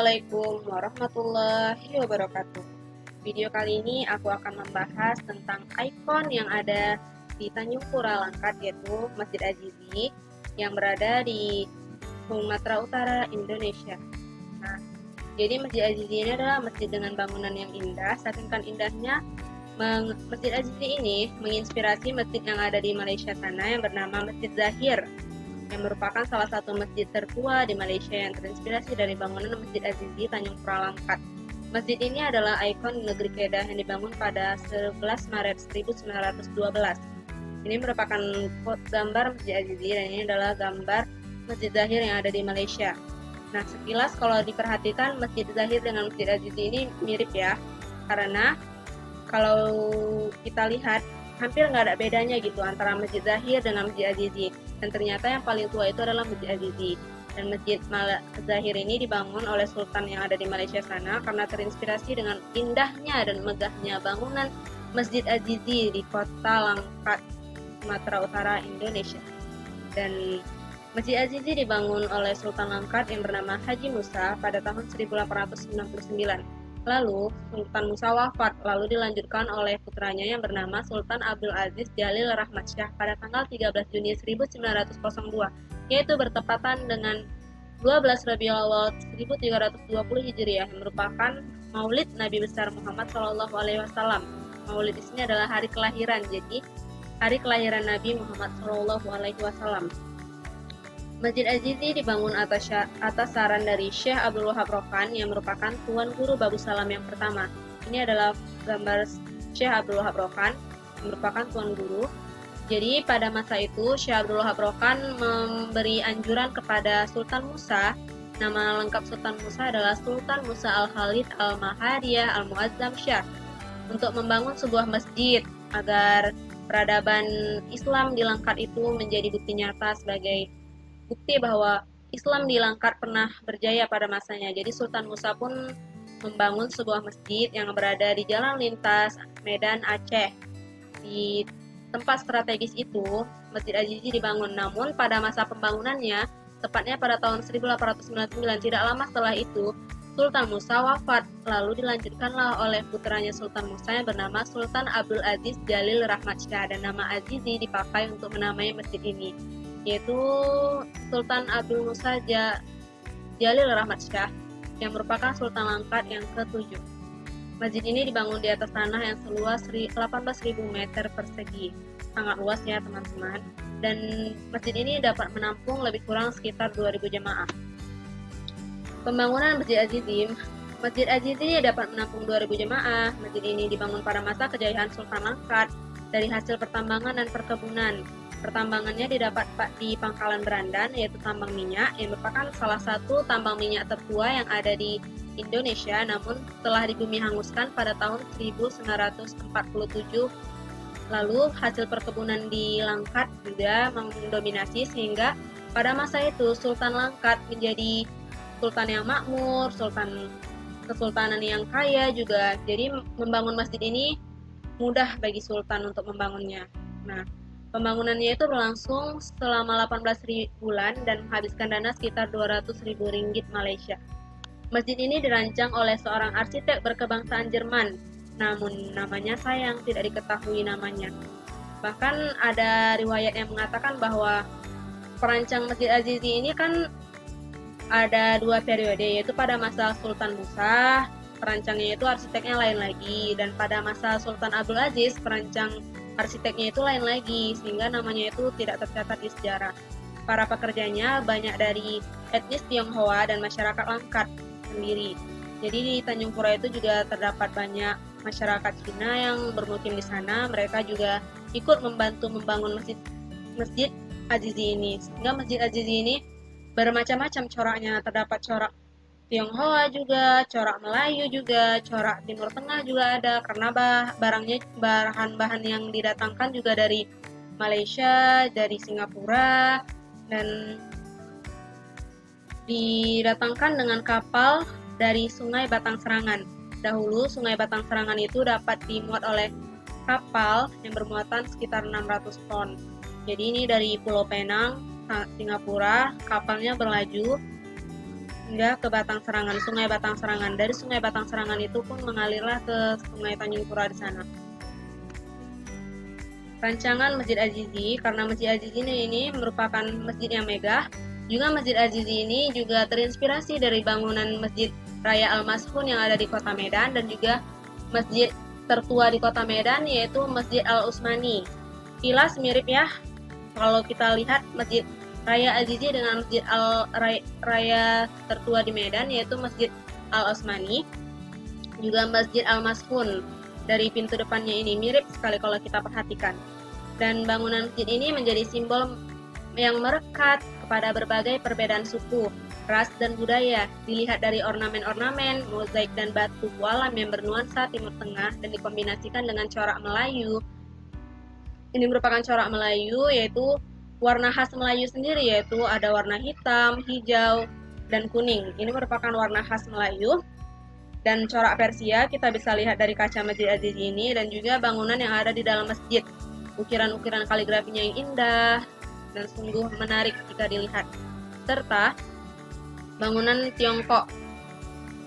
Assalamualaikum warahmatullahi wabarakatuh. Video kali ini aku akan membahas tentang ikon yang ada di Tanjung Pura Langkat, yaitu Masjid Azizi yang berada di Sumatera Utara, Indonesia. Nah, jadi Masjid Azizi ini adalah masjid dengan bangunan yang indah. Saking indahnya, Masjid Azizi ini menginspirasi masjid yang ada di Malaysia sana yang bernama Masjid Zahir, yang merupakan salah satu masjid tertua di Malaysia yang terinspirasi dari bangunan Masjid Azizi Tanjung Pura Langkat. Masjid ini adalah ikon negeri Kedah yang dibangun pada 11 Maret 1912. Ini merupakan gambar Masjid Azizi dan ini adalah gambar Masjid Zahir yang ada di Malaysia. Nah, sekilas kalau diperhatikan Masjid Zahir dengan Masjid Azizi ini mirip ya, karena kalau kita lihat hampir nggak ada bedanya gitu antara Masjid Zahir dengan Masjid Azizi. Dan ternyata yang paling tua itu adalah Masjid Azizi. Dan Masjid Zahir ini dibangun oleh Sultan yang ada di Malaysia sana karena terinspirasi dengan indahnya dan megahnya bangunan Masjid Azizi di kota Langkat, Sumatera Utara, Indonesia. Dan Masjid Azizi dibangun oleh Sultan Langkat yang bernama Haji Musa pada tahun 1899. Lalu Sultan Musa wafat, lalu dilanjutkan oleh putranya yang bernama Sultan Abdul Aziz Jalil Rahmat Shah pada tanggal 13 Juni 1902, yaitu bertepatan dengan 12 Rabiul Awal 1320 Hijriah yang merupakan Maulid Nabi besar Muhammad SAW. Maulid di sini adalah hari kelahiran, jadi hari kelahiran Nabi Muhammad SAW. Masjid Azizi dibangun atas saran dari Syekh Abdul Wahab Rokhan yang merupakan Tuan Guru Babu Salam yang pertama. Ini adalah gambar Syekh Abdul Wahab Rokhan yang merupakan Tuan Guru. Jadi pada masa itu Syekh Abdul Wahab Rokhan memberi anjuran kepada Sultan Musa. Nama lengkap Sultan Musa adalah Sultan Musa Al-Khalid Al-Mahadiyah Al-Muazzam Syah, untuk membangun sebuah masjid agar peradaban Islam di Langkat itu menjadi bukti nyata sebagai bukti bahwa Islam di Langkat pernah berjaya pada masanya. Jadi Sultan Musa pun membangun sebuah masjid yang berada di jalan lintas Medan Aceh. Di tempat strategis itu, Masjid Azizi dibangun. Namun pada masa pembangunannya, tepatnya pada tahun 1899, tidak lama setelah itu, Sultan Musa wafat, lalu dilanjutkanlah oleh putranya Sultan Musa yang bernama Sultan Abdul Aziz Jalil Rahmat Shah, dan nama Azizi dipakai untuk menamai masjid ini, yaitu Sultan Abdul Musa Jalil Rahmat Shah yang merupakan Sultan Langkat yang ke-7. Masjid ini dibangun di atas tanah yang seluas 18.000 meter persegi. Sangat luas ya teman-teman. Dan masjid ini dapat menampung lebih kurang sekitar 2.000 jemaah. Pembangunan Masjid Azizi dapat menampung 2.000 jemaah. Masjid ini dibangun pada masa kejayaan Sultan Langkat dari hasil pertambangan dan perkebunan. Pertambangannya didapat di Pangkalan Berandan, yaitu tambang minyak yang merupakan salah satu tambang minyak tertua yang ada di Indonesia, namun telah dibumi hanguskan pada tahun 1947. Lalu hasil perkebunan di Langkat juga mendominasi sehingga pada masa itu Sultan Langkat menjadi sultan yang makmur, kesultanan yang kaya juga. Jadi membangun masjid ini mudah bagi sultan untuk membangunnya. Nah, pembangunannya itu berlangsung selama 18 bulan dan menghabiskan dana sekitar 200.000 ringgit Malaysia. Masjid ini dirancang oleh seorang arsitek berkebangsaan Jerman, namun namanya sayang tidak diketahui namanya. Bahkan ada riwayat yang mengatakan bahwa perancang Masjid Azizi ini kan ada 2 periode, yaitu pada masa Sultan Musa, perancangnya itu arsiteknya lain lagi, dan pada masa Sultan Abdul Aziz, perancang arsiteknya itu lain lagi, sehingga namanya itu tidak tercatat di sejarah. Para pekerjanya banyak dari etnis Tionghoa dan masyarakat Langkat sendiri. Jadi di Tanjung Pura itu juga terdapat banyak masyarakat Cina yang bermukim di sana. Mereka juga ikut membantu membangun Masjid Azizi ini. Sehingga Masjid Azizi ini bermacam-macam coraknya. Terdapat corak Tionghoa juga, corak Melayu juga, corak Timur Tengah juga ada, karena bahan-bahan yang didatangkan juga dari Malaysia, dari Singapura, dan didatangkan dengan kapal dari Sungai Batang Serangan. Dahulu Sungai Batang Serangan itu dapat dimuat oleh kapal yang bermuatan sekitar 600 ton. Jadi ini dari Pulau Penang, Singapura, kapalnya berlaju hingga ke Batang Serangan, Sungai Batang Serangan. Dari Sungai Batang Serangan itu pun mengalirlah ke Sungai Tanjung Pura di sana. Rancangan Masjid Azizi, karena Masjid Azizi ini merupakan masjid yang megah, juga Masjid Azizi ini juga terinspirasi dari bangunan Masjid Raya Al-Mashun yang ada di Kota Medan dan juga masjid tertua di Kota Medan yaitu Masjid Al-Utsmani. Kilas mirip ya, kalau kita lihat Masjid Raya Azizi dengan Masjid Raya tertua di Medan yaitu Masjid Al-Utsmani, juga Masjid Al-Mashun. Dari pintu depannya ini mirip sekali kalau kita perhatikan. Dan bangunan masjid ini menjadi simbol yang merekat kepada berbagai perbedaan suku, ras, dan budaya. Dilihat dari ornamen-ornamen, mozaik, dan batu alam yang bernuansa Timur Tengah dan dikombinasikan dengan corak Melayu. Ini merupakan corak Melayu, yaitu warna khas Melayu sendiri, yaitu ada warna hitam, hijau, dan kuning. Ini merupakan warna khas Melayu. Dan corak Persia kita bisa lihat dari kaca Masjid Azizi ini, dan juga bangunan yang ada di dalam masjid. Ukiran-ukiran kaligrafinya yang indah dan sungguh menarik jika dilihat. Serta bangunan Tiongkok.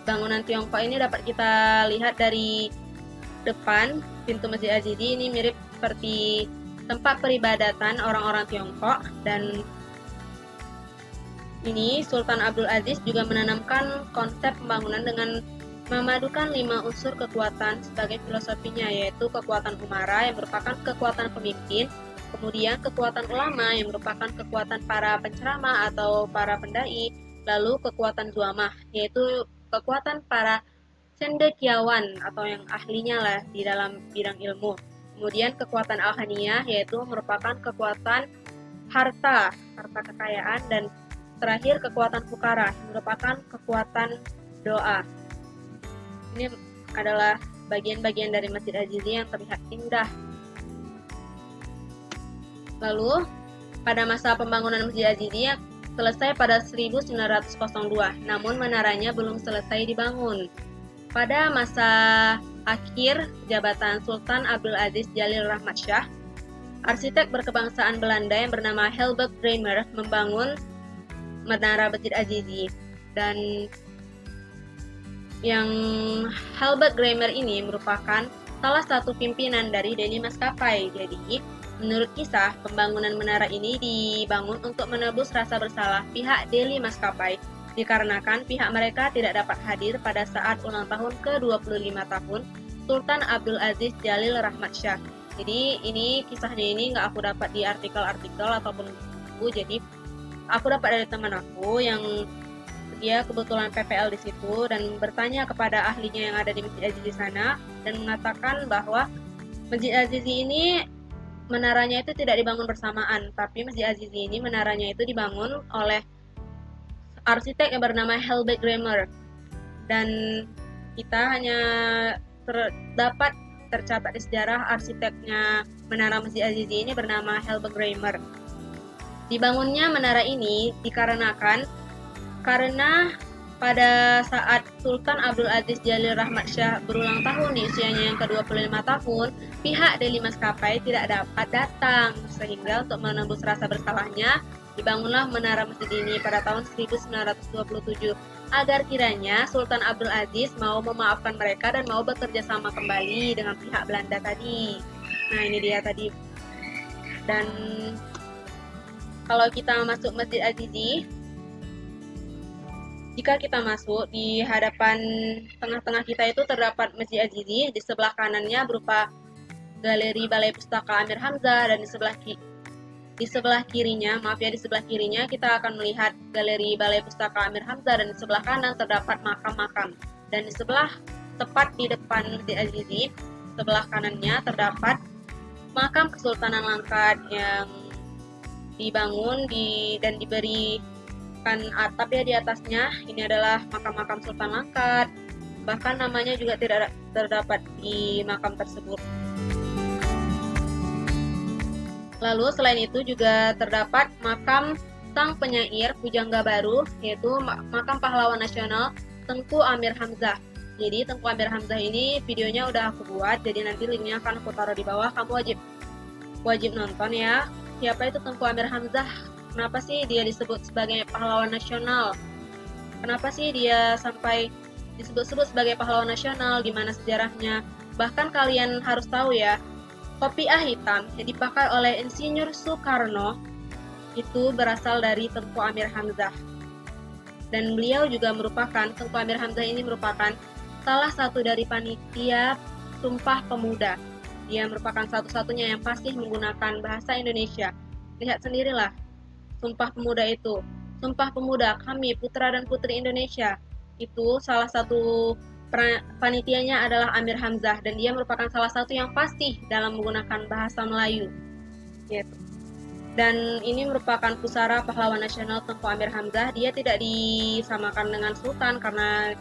Bangunan Tiongkok ini dapat kita lihat dari depan pintu Masjid Azizi. Ini mirip seperti tempat peribadatan orang-orang Tiongkok, dan ini Sultan Abdul Aziz juga menanamkan konsep pembangunan dengan memadukan 5 unsur kekuatan sebagai filosofinya, yaitu kekuatan umara yang merupakan kekuatan pemimpin, kemudian kekuatan ulama yang merupakan kekuatan para penceramah atau para pendai, lalu kekuatan zuamah yaitu kekuatan para cendekiawan atau yang ahlinya lah di dalam bidang ilmu. Kemudian kekuatan alhaniyah yaitu merupakan kekuatan harta kekayaan, dan terakhir kekuatan fukara merupakan kekuatan doa. Ini adalah bagian-bagian dari Masjid Azizi yang terlihat indah. Lalu, pada masa pembangunan Masjid Azizi yang selesai pada 1902, namun menaranya belum selesai dibangun. Pada masa akhir jabatan Sultan Abdul Aziz Jalil Rahmat Shah, arsitek berkebangsaan Belanda yang bernama Helbert Bremer membangun menara Masjid Azizi. Dan yang Helbert Bremer ini merupakan salah satu pimpinan dari Delhi Maskapai. Jadi, menurut kisah, pembangunan menara ini dibangun untuk menebus rasa bersalah pihak Delhi Maskapai dikarenakan pihak mereka tidak dapat hadir pada saat ulang tahun ke-25 tahun Sultan Abdul Aziz Jalil Rahmat Shah. Jadi, ini kisahnya ini nggak aku dapat di artikel-artikel ataupun buku. Jadi, aku dapat dari teman aku yang dia kebetulan PPL di situ dan bertanya kepada ahlinya yang ada di Masjid Azizi di sana, dan mengatakan bahwa Masjid Azizi ini menaranya itu tidak dibangun bersamaan, tapi Masjid Azizi ini menaranya itu dibangun oleh arsitek yang bernama Helbert Bremer, dan kita hanya dapat tercatat di sejarah arsiteknya menara Masjid Azizi ini bernama Helbert Bremer. Dibangunnya menara ini dikarenakan karena pada saat Sultan Abdul Aziz Jalil Rahmat Shah berulang tahun di usianya yang ke-25 tahun, pihak Delhi Maskapai tidak dapat datang, sehingga untuk menembus rasa bersalahnya, dibangunlah menara masjid ini pada tahun 1927, agar kiranya Sultan Abdul Aziz mau memaafkan mereka dan mau bekerja sama kembali dengan pihak Belanda tadi. Nah, ini dia tadi. Dan kalau kita masuk Masjid Azizi, jika kita masuk, di hadapan tengah-tengah kita itu terdapat Masjid Azizi, di sebelah kanannya berupa galeri Balai Pustaka Amir Hamzah, dan di sebelah kirinya kita akan melihat galeri Balai Pustaka Amir Hamzah, dan di sebelah kanan terdapat makam-makam. Dan di sebelah tepat di depan Masjid Azizi, sebelah kanannya terdapat makam Kesultanan Langkat yang dibangun dan diberi atap ya di atasnya. Ini adalah makam-makam Sultan Langkat. Bahkan namanya juga tidak terdapat di makam tersebut. Lalu selain itu juga terdapat makam sang penyair pujangga baru, yaitu makam pahlawan nasional Tengku Amir Hamzah. Jadi Tengku Amir Hamzah ini videonya udah aku buat, jadi nanti linknya akan aku taruh di bawah. Kamu wajib nonton ya. Siapa itu Tengku Amir Hamzah? Kenapa sih dia disebut sebagai pahlawan nasional? Kenapa sih dia sampai disebut-sebut sebagai pahlawan nasional, gimana sejarahnya? Bahkan kalian harus tahu ya, kopiah hitam yang dipakai oleh Insinyur Soekarno itu berasal dari Tengku Amir Hamzah. Dan beliau juga merupakan, Tengku Amir Hamzah ini merupakan salah satu dari panitia Sumpah Pemuda. Dia merupakan satu-satunya yang fasih menggunakan bahasa Indonesia. Lihat sendirilah, Sumpah Pemuda itu. Sumpah Pemuda, kami putra dan putri Indonesia. Itu salah satu panitianya adalah Amir Hamzah dan dia merupakan salah satu yang fasih dalam menggunakan bahasa Melayu. Gitu. Dan ini merupakan pusara pahlawan nasional Tengku Amir Hamzah. Dia tidak disamakan dengan Sultan karena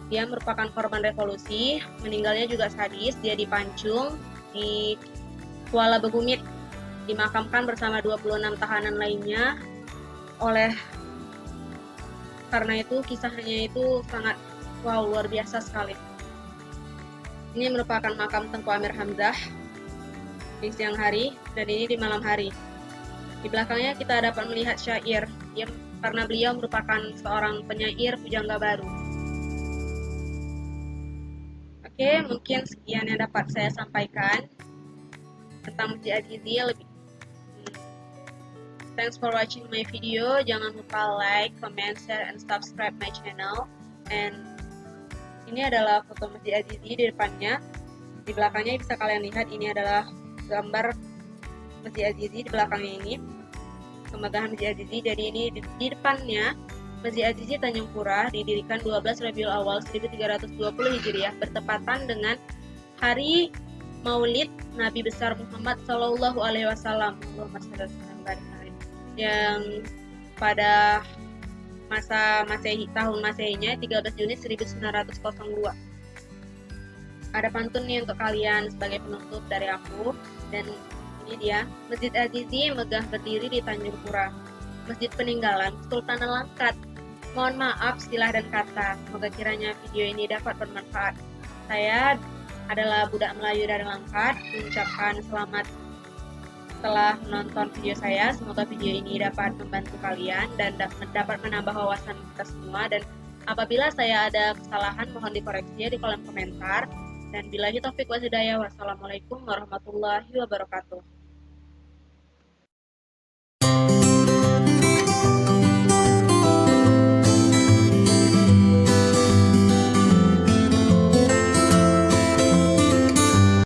dia merupakan korban revolusi. Meninggalnya juga sadis. Dia dipancung di Kuala Begumit, dimakamkan bersama 26 tahanan lainnya. Karena itu kisahnya itu sangat luar biasa sekali. Ini merupakan makam Tengku Amir Hamzah di siang hari dan ini di malam hari. Di belakangnya kita dapat melihat syair karena beliau merupakan seorang penyair pujangga baru. Oke, mungkin sekian yang dapat saya sampaikan tentang Masjid Azizi. Thanks for watching my video. Jangan lupa like, comment, share, and subscribe my channel. And ini adalah foto Masjid Azizi di depannya. Di belakangnya bisa kalian lihat ini adalah gambar Masjid Azizi di belakangnya ini. Kemegahan Masjid Azizi. Jadi ini di depannya Masjid Azizi Tanjung Pura didirikan 12 Rabiul Awal 1320 Hijriah bertepatan dengan hari Maulid Nabi besar Muhammad Shallallahu Alaihi Wasallam yang pada masa Masehi, tahun Masehinya 13 Juni 1902. Ada pantun nih untuk kalian sebagai penutup dari aku, dan ini dia. Masjid Azizi megah berdiri di Tanjung Pura, masjid peninggalan Sultan Langkat. Mohon maaf silah dan kata, semoga kiranya video ini dapat bermanfaat. Saya adalah budak Melayu dari Langkat, mengucapkan selamat setelah menonton video saya. Semoga video ini dapat membantu kalian dan dapat menambah wawasan kita semua. Dan apabila saya ada kesalahan, mohon dikoreksi di kolom komentar. Dan billahi taufik wa hidayah. Wassalamualaikum warahmatullahi wabarakatuh.